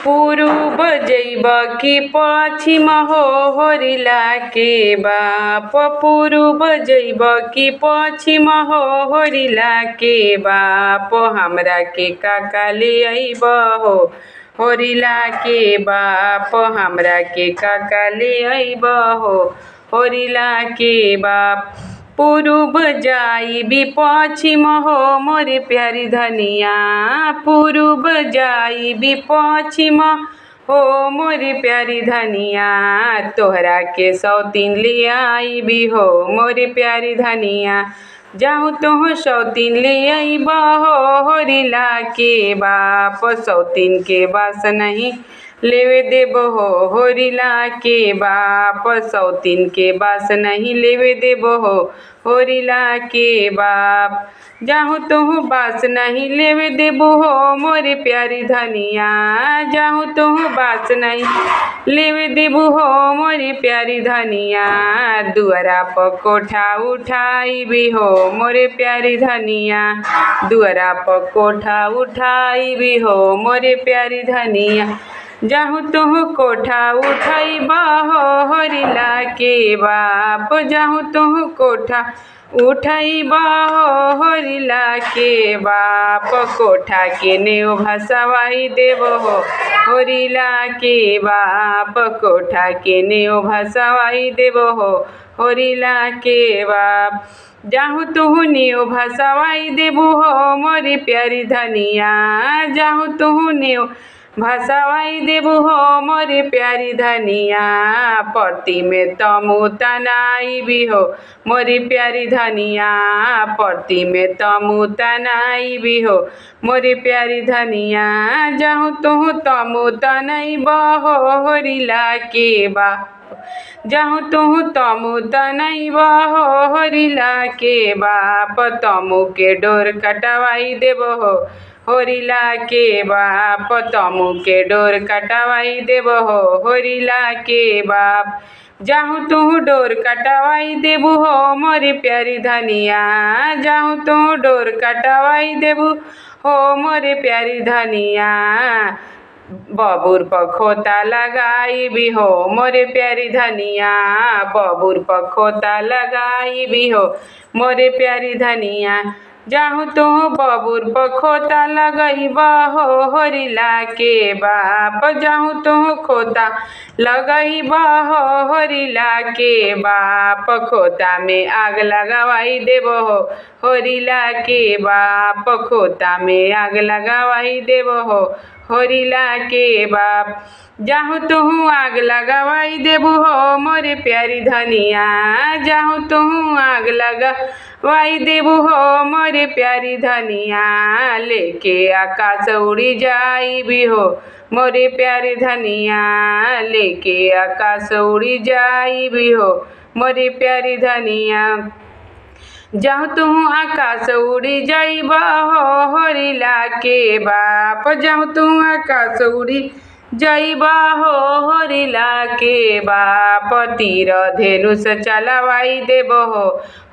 पूर्व जइब कि पश्चिम हो होरिला के बाप। पूर्व जइब कि पश्चिम हो होरिला के बाप। हमरा के काका ले अइब हो होरिला के बाप। हमरा के काका ले अइब हो होरिला के बाप। पूर्व जाइबी पश्चिम हो मोरे प्यारी धनिया। पूर्व जाइबी पश्चिम हो मोरे प्यारी धनिया। तोहरा के सौतीन ले आइबी हो मोरे प्यारी धनिया। जाहु तुह सौतीन ले अइब हो होरिला के बाप। सौतीन के बास नहीं लेवे देब हो होरिला के बाप। सौतीन के बास नहीं लेवे देब हो होरिला के बाप। जाहु तुह बास नहीं लेवे देब हो मोरे प्यारी धनिया। जाहु तुह बास नहीं लेवे देब हो मोरे प्यारी धनिया। दुआरा पर कोठा उठाइबी हो मोरे प्यारी धनिया। दुआरा पर कोठा उठाइबी हो मोरे प्यारी धनिया। जाहु तुह कोठा उठाइब हो होरिला के बाप। जाहु तुह कोठा उठाइब हो होरिला के बाप। कोठा के नेओ भसवाई देब हो होरिला के बाप। कोठा के नेओ भसवाई देब हो होरिला के बाप। जाहु तुह नेओ भसवाई देब हो मोरी प्यारी धनिया। जाहु तुह नेओ भसवाई देबू हो मोरे प्यारी धनिया। परती में तमु तनाइबी हो मोरी प्यारी धनिया। परती में तमु तनाइबी हो मोरे प्यारी धनिया। जाहु तुह तमु तनइब हो होरिला के बाप। जाहु तुह तमु तनइब हो होरिला के बाप। तमु के डोर कटवाई देब हो होरिला के बाप। तमु के डोर कटवाई देब हो होरिला के बाप। जाहु तुह डोर कटवाई देबू हो मोरी प्यारी धनिया। जाहु तुह डोर कटवाई देबू हो मोरे प्यारी धनिया। बबूर पर खोता लगाइबी हो मोरे प्यारी धनिया। बबूर पर खोता लगाइबी हो मोरे प्यारी धनिया। जाहु तुह बबूर पर खोता लगइब हो होरिला के बाप। जाहु तुह खोता लगइब हो होरिला के बाप। खोता में आग लगवाई देब हो होरिला के बाप। खोता में आग लगवाई देब हो होरिला के बाप। जाहु तुह आग लगवाई देबू हो मोरे प्यारी धनिया। जाहु तुह आग लगवाई देबू हो मोरे प्यारी धनिया। लेके आकाश उड़ी जाइबी हो मोरे प्यारी धनिया। लेके आकाश उड़ी जाइबी हो मोरे प्यारी धनिया। जाहु तुह आकाश उड़ी जाइब हो होरिला के बाप। जाहु तुह आकाश उड़ी जाइब हो होरिला के बाप। तीर धनुष चलवाई देब हो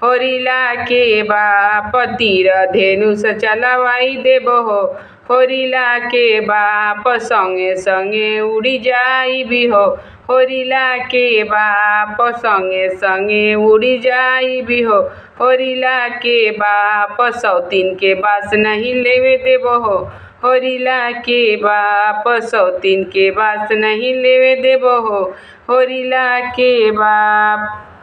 होरिला के बाप। तीर धनुष चलवाई देब हो होरिला के बाप। संगे संगे उड़ी जाइबी हो होरिला के बाप। संगे संगे उड़ी जाइबी हो होरिला के बाप। सौतीन के बास नहीं लेवे देब हो होरिला के बाप। सौतीन के बास नहीं लेवे देब हो होरिला के बाप।